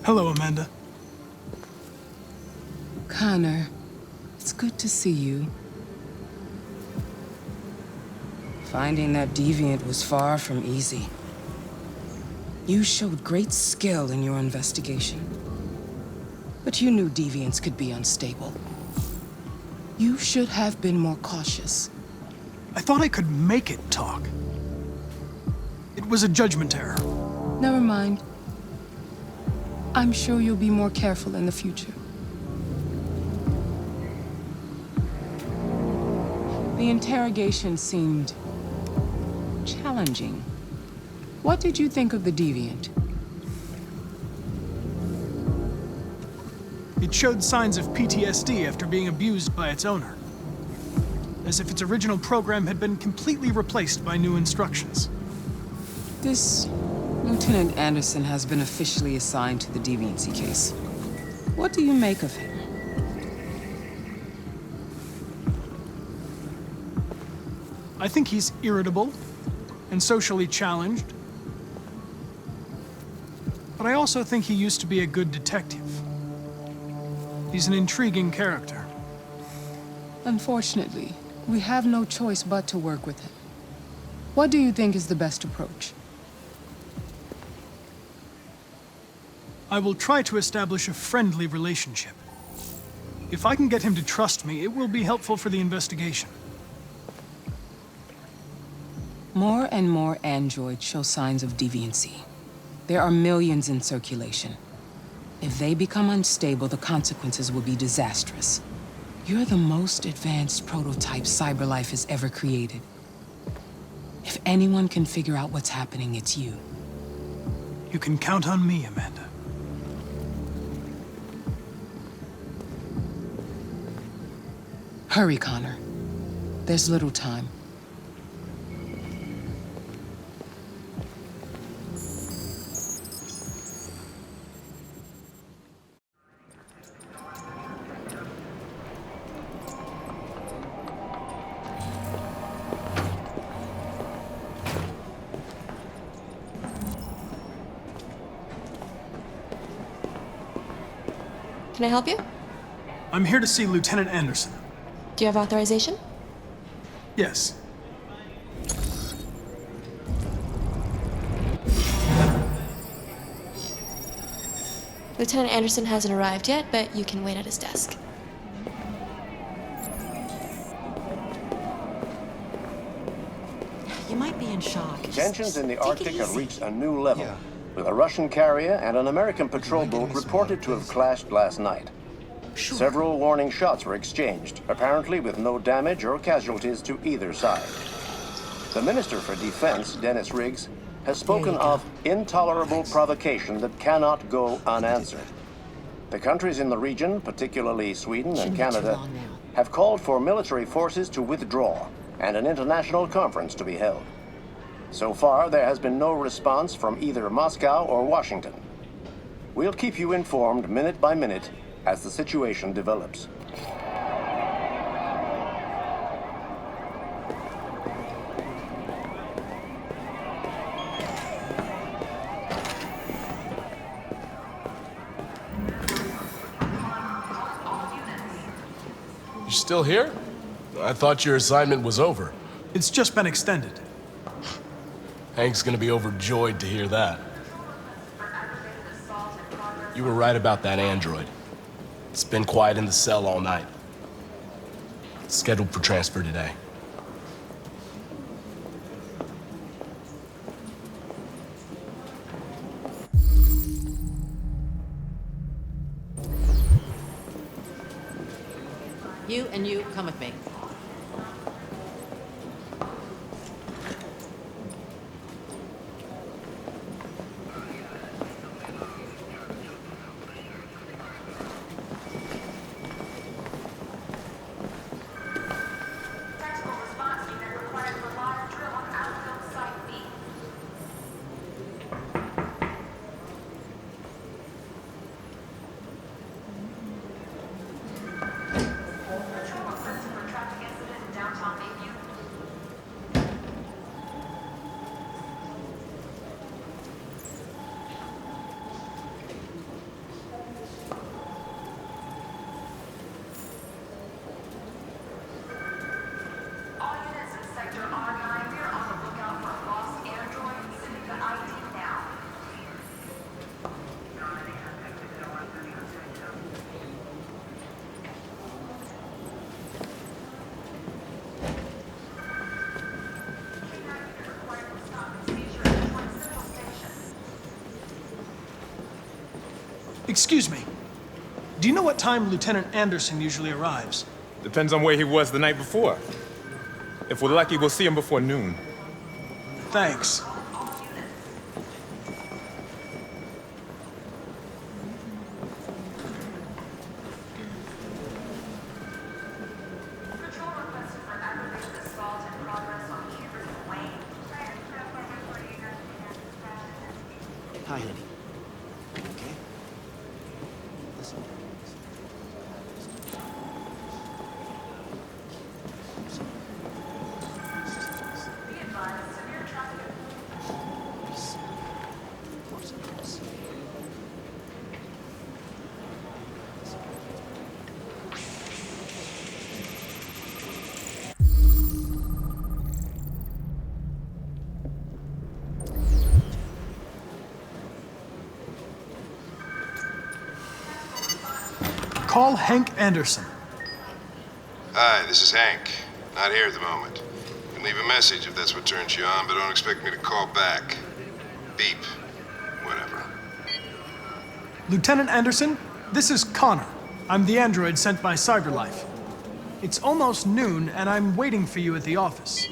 Hello, Amanda. Connor, it's good to see you. Finding that deviant was far from easy. You showed great skill in your investigation. But you knew deviants could be unstable. You should have been more cautious. I thought I could make it talk. It was a judgment error. Never mind. I'm sure you'll be more careful in the future. The interrogation seemed challenging. What did you think of the deviant? It showed signs of PTSD after being abused by its owner. As if its original program had been completely replaced by new instructions. This Lieutenant Anderson has been officially assigned to the deviancy case. What do you make of him? I think he's irritable and socially challenged. But I also think he used to be a good detective. He's an intriguing character. Unfortunately, we have no choice but to work with him. What do you think is the best approach? I will try to establish a friendly relationship. If I can get him to trust me, it will be helpful for the investigation. More and more androids show signs of deviancy. There are millions in circulation. If they become unstable, the consequences will be disastrous. You're the most advanced prototype CyberLife has ever created. If anyone can figure out what's happening, it's you. You can count on me, Amanda. Hurry, Connor. There's little time. Can I help you? I'm here to see Lieutenant Anderson. Do you have authorization? Yes. Lieutenant Anderson hasn't arrived yet, but you can wait at his desk. You might be in shock. Tensions in the Arctic have easy. reached a new level, with a Russian carrier and an American patrol boat reported to have clashed last night. Several warning shots were exchanged, apparently with no damage or casualties to either side. The Minister for Defense, Dennis Riggs, has spoken of intolerable provocation that cannot go unanswered. The countries in the region, particularly Sweden and Canada, have called for military forces to withdraw and an international conference to be held. So far, there has been no response from either Moscow or Washington. We'll keep you informed minute by minute as the situation develops. You still here? I thought your assignment was over. It's just been extended. Hank's gonna be overjoyed to hear that. You were right about that android. It's been quiet in the cell all night. It's scheduled for transfer today. You and you come with me. Excuse me. Do you know what time Lieutenant Anderson usually arrives? Depends on where he was the night before. If we're lucky, we'll see him before noon. Thanks. Hi, honey. Okay? Listen. Call Hank Anderson. Hi, this is Hank. Not here at the moment. You can leave a message if that's what turns you on, but don't expect me to call back. Beep. Whatever. Lieutenant Anderson, this is Connor. I'm the android sent by CyberLife. It's almost noon, and I'm waiting for you at the office.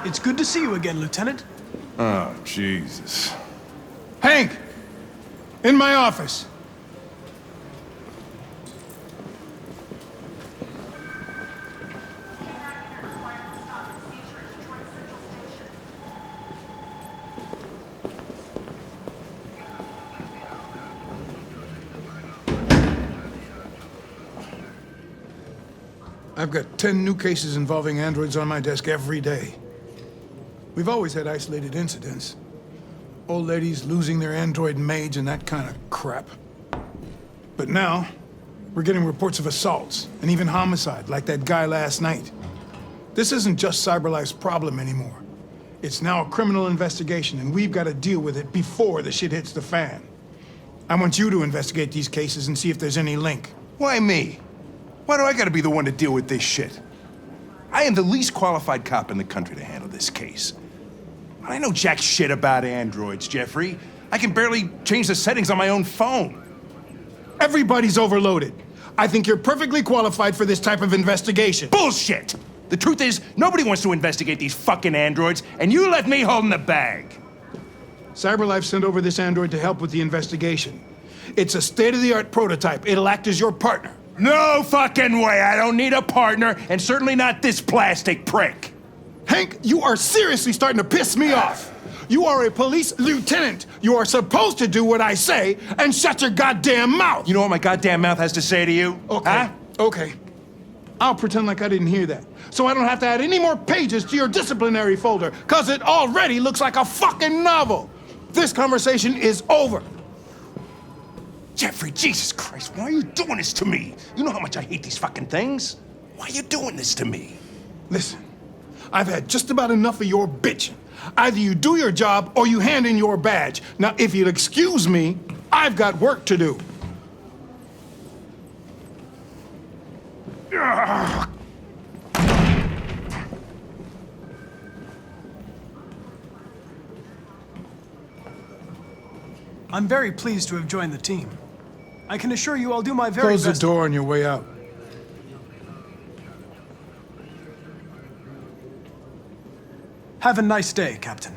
It's good to see you again, Lieutenant. Oh, Jesus. Hank! In my office. I've got 10 new cases involving androids on my desk every day. We've always had isolated incidents. Old ladies losing their android maids and that kind of crap. But now, we're getting reports of assaults and even homicide, like that guy last night. This isn't just CyberLife's problem anymore. It's now a criminal investigation, and we've got to deal with it before the shit hits the fan. I want you to investigate these cases and see if there's any link. Why me? Why do I gotta be the one to deal with this shit? I am the least qualified cop in the country to handle this case. I know jack shit about androids, Jeffrey. I can barely change the settings on my own phone. Everybody's overloaded. I think you're perfectly qualified for this type of investigation. Bullshit! The truth is, nobody wants to investigate these fucking androids, and you left me holding the bag. CyberLife sent over this android to help with the investigation. It's a state-of-the-art prototype. It'll act as your partner. No fucking way! I don't need a partner, and certainly not this plastic prick. Hank, you are seriously starting to piss me off. You are a police lieutenant. You are supposed to do what I say and shut your goddamn mouth. You know what my goddamn mouth has to say to you? Okay, huh? okay. I'll pretend like I didn't hear that, so I don't have to add any more pages to your disciplinary folder, because it already looks like a fucking novel. This conversation is over. Jeffrey, Jesus Christ, why are you doing this to me? You know how much I hate these fucking things. Why are you doing this to me? Listen, I've had just about enough of your bitching. Either you do your job or you hand in your badge. Now, if you'll excuse me, I've got work to do. I'm very pleased to have joined the team. I can assure you I'll do my very best. Close the door on your way out. Have a nice day, Captain.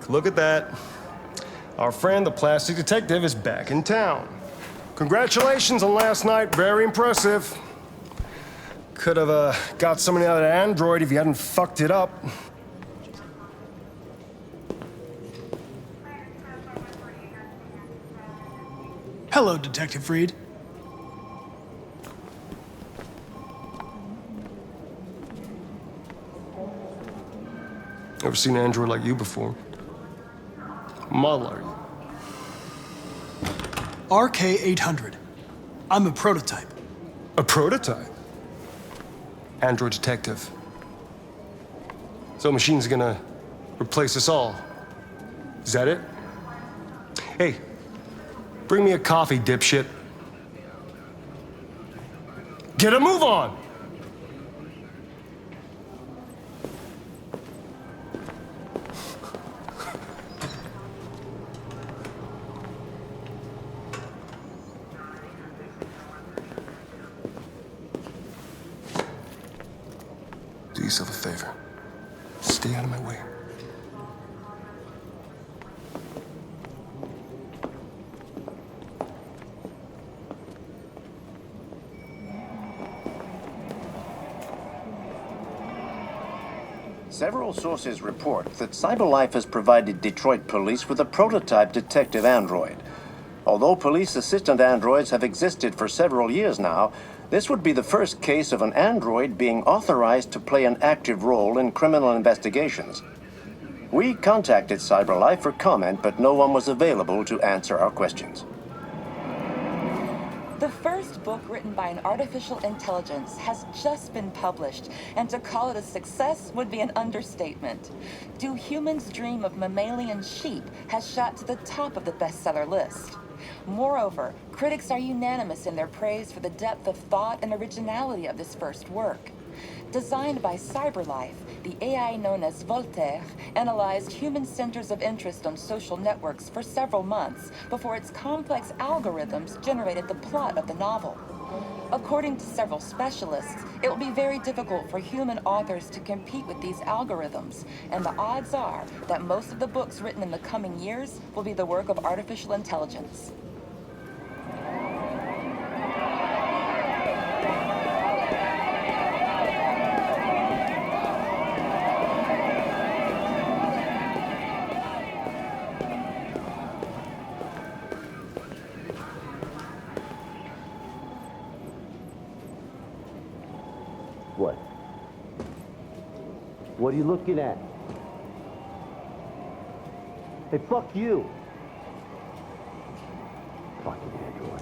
Look at that. Our friend, the plastic detective, is back in town. Congratulations on last night. Very impressive. Could have got somebody out of that android if you hadn't fucked it up. Hello, Detective Reed. Never seen an android like you before. Model are you? RK-800. I'm a prototype. A prototype? Android detective. So machine's gonna replace us all. Is that it? Hey, bring me a coffee, dipshit. Get a move on! Do yourself a favor. Stay out of my way. Several sources report that CyberLife has provided Detroit police with a prototype detective android. Although police assistant androids have existed for several years now, this would be the first case of an android being authorized to play an active role in criminal investigations. We contacted CyberLife for comment, but no one was available to answer our questions. The first book written by an artificial intelligence has just been published, and to call it a success would be an understatement. Do Humans Dream of Mammalian Sheep has shot to the top of the bestseller list. Moreover, critics are unanimous in their praise for the depth of thought and originality of this first work. Designed by CyberLife, the AI known as Voltaire analyzed human centers of interest on social networks for several months before its complex algorithms generated the plot of the novel. According to several specialists, it will be very difficult for human authors to compete with these algorithms, and the odds are that most of the books written in the coming years will be the work of artificial intelligence. What? What are you looking at? Hey, fuck you! Fucking android.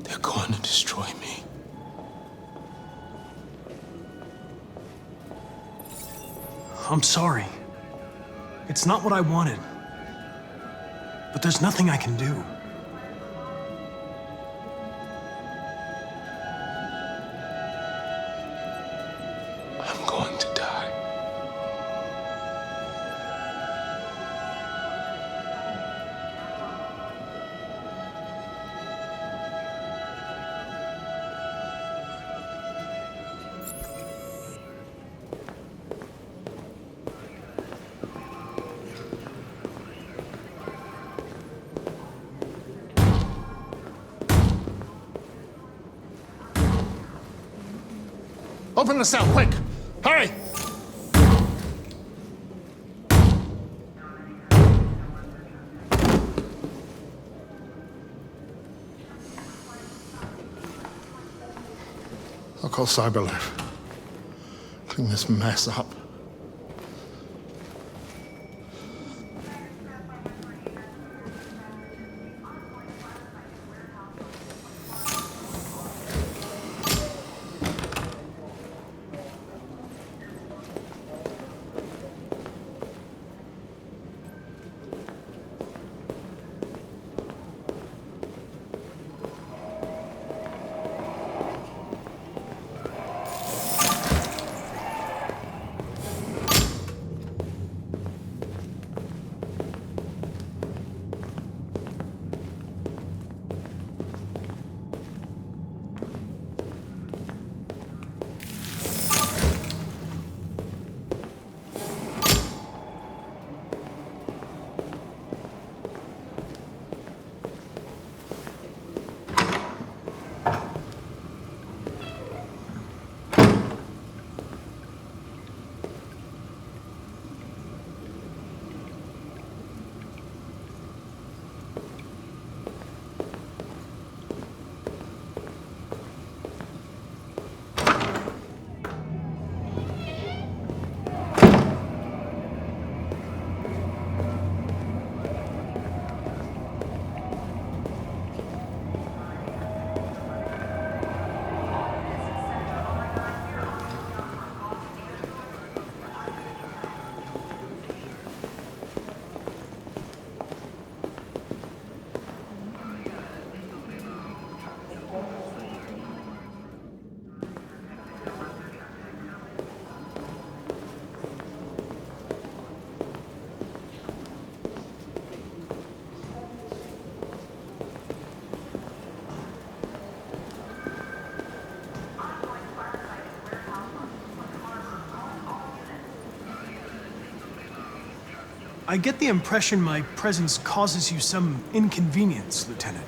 They're going to destroy me. I'm sorry. It's not what I wanted. But there's nothing I can do. I'm going to die. Open the cell, quick! Hurry! I'll call Cyberlife. Clean this mess up. I get the impression my presence causes you some inconvenience, Lieutenant.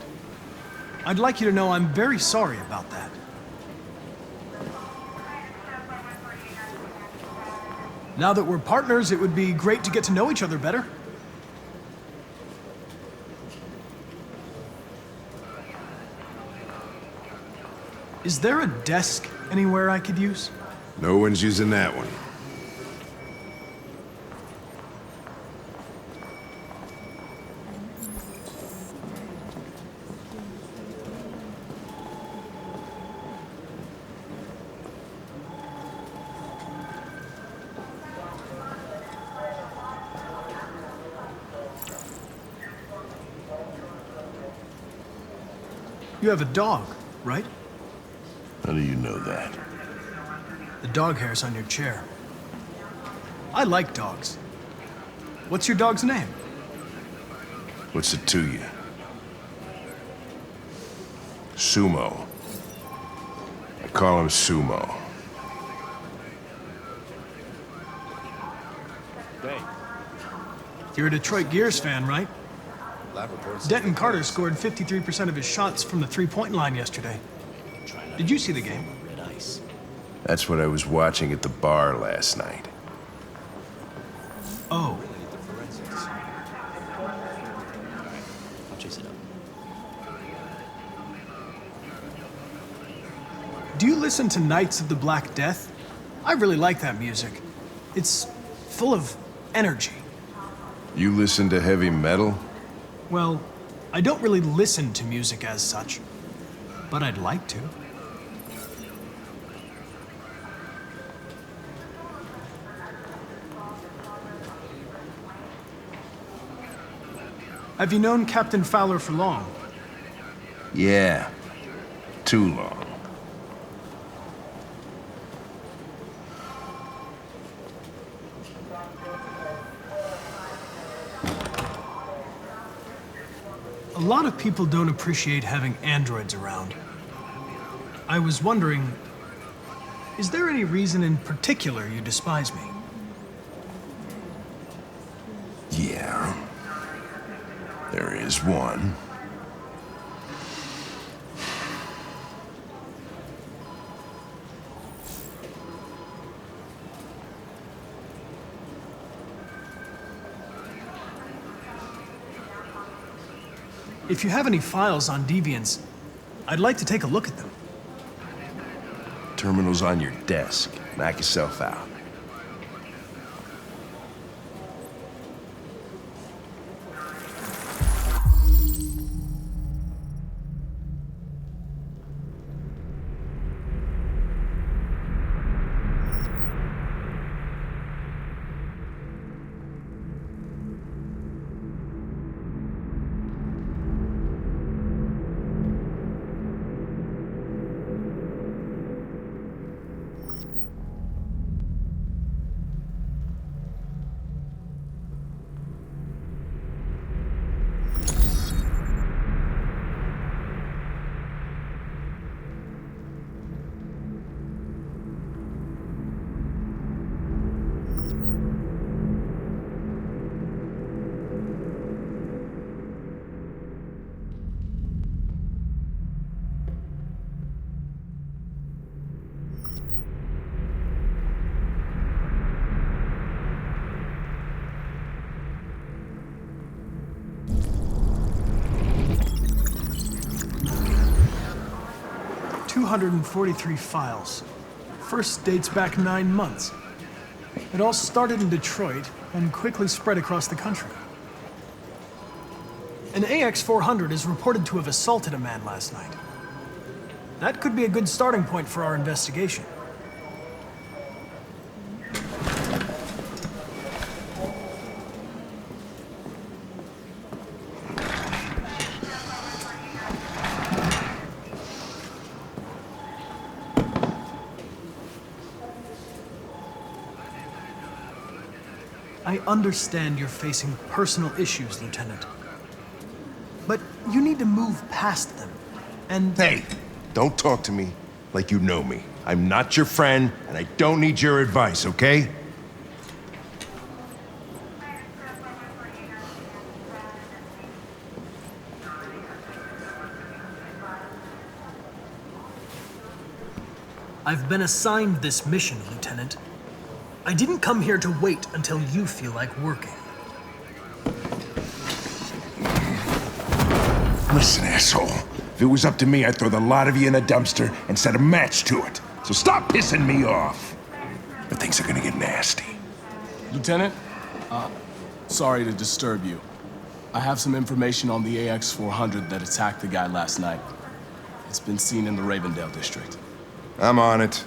I'd like you to know I'm very sorry about that. Now that we're partners, it would be great to get to know each other better. Is there a desk anywhere I could use? No one's using that one. You have a dog, right? How do you know that? The dog hair's on your chair. I like dogs. What's your dog's name? What's it to you? Sumo. I call him Sumo. You're a Detroit Gears fan, right? Denton Carter scored 53% of his shots from the three-point line yesterday. Did you see the game? That's what I was watching at the bar last night. Oh. Do you listen to Knights of the Black Death? I really like that music. It's full of energy. You listen to heavy metal? Well, I don't really listen to music as such, but I'd like to. Have you known Captain Fowler for long? Yeah. Too long. A lot of people don't appreciate having androids around. I was wondering, is there any reason in particular you despise me? Yeah. There is one. If you have any files on deviants, I'd like to take a look at them. Terminal's on your desk. Knock yourself out. $243 files. First dates back 9 months. It all started in Detroit and quickly spread across the country. An AX-400 is reported to have assaulted a man last night. That could be a good starting point for our investigation. I understand you're facing personal issues, Lieutenant. But you need to move past them, and... Hey, don't talk to me like you know me. I'm not your friend, and I don't need your advice, okay? I've been assigned this mission, Lieutenant. I didn't come here to wait until you feel like working. Listen, asshole. If it was up to me, I'd throw the lot of you in a dumpster and set a match to it. So stop pissing me off. Or things are gonna get nasty. Lieutenant, sorry to disturb you. I have some information on the AX-400 that attacked the guy last night. It's been seen in the Ravendale district. I'm on it.